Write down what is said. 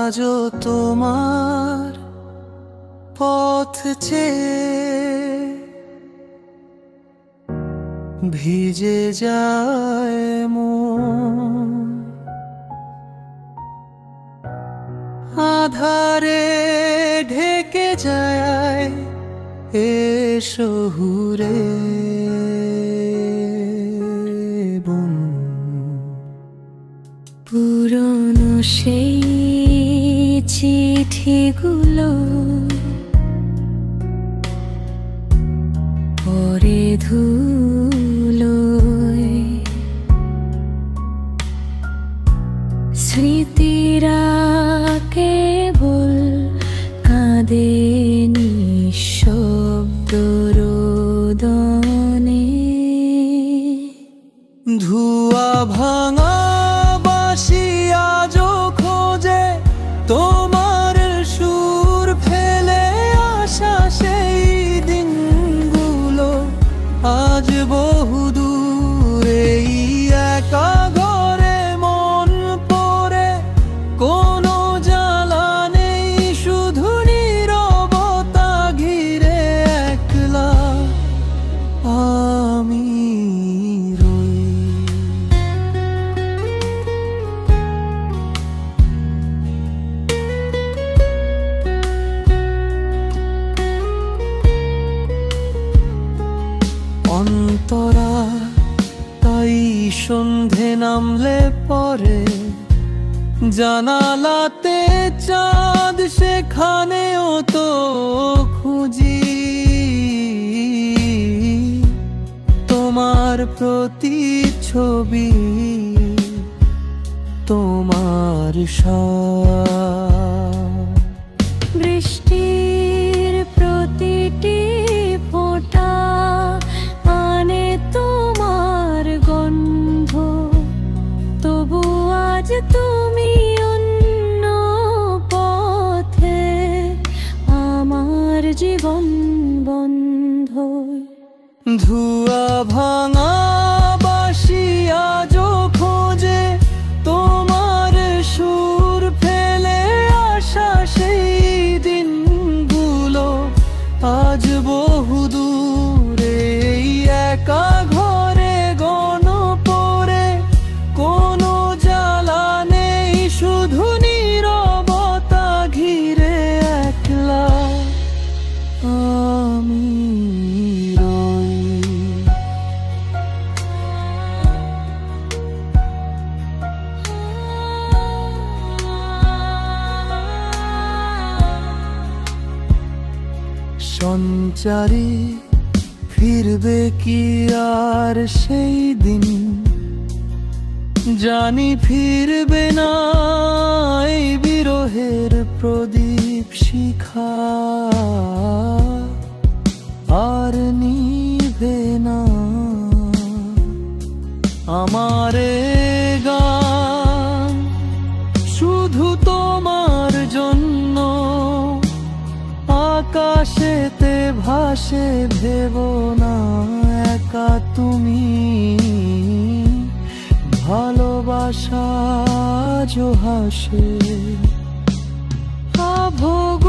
আজও তোমার পথ চেয়ে ভিজে যায় মন। আধারে ঢেকে যায় এ শহুরে বন। পুরনো সেই চিঠিগুলো পরে ধুলোয়, স্মৃতিরা কেবল কাঁদে নিঃশব্দ রোদনে। ধুয়া ভাঙা বাঁশি আজও খোঁজে তোমার সুর, ফেলে আসা সেই দিনগুলো আজ বহু দূরে। একা ঘরে মন পড়ে কোনো জ্বালা নেই, শুধু নীরবতা ঘিরে একলা আমি রই। অন্তরা তাই সন্ধে নামলে পরে জানালাতে চাঁদ, সেখানেও তো খুঁজি তোমার প্রতিচ্ছবি, তোমার সাথ। বৃষ্টির প্রতিটি ফোঁটা আনে তোমার গন্ধ, তবু আজ তুমি অন্য পথে, আমার জীবন বন্ধ। ধুয়া ভাঙা বাঁশি আজও খোঁজে তোমার সুর, ফেলে আসা সেই দিনগুলো আজ বহু দূরে। একা ঘরে গণ পড়ে কোনো জ্বালা নেই, শুধু নীরবতা ঘিরে একলা আমি রই। সঞ্চারী ফিরবে কি আর সেই দিন, জানি ফিরবে না এই বিরহের প্রদীপ শিখা, আর নিভে না আমার গান শুধু তোমার জন্য। আকাশেতে ভাসে ভেবো না একা তুমি, ভালোবাসা আজও হাসে আভোগ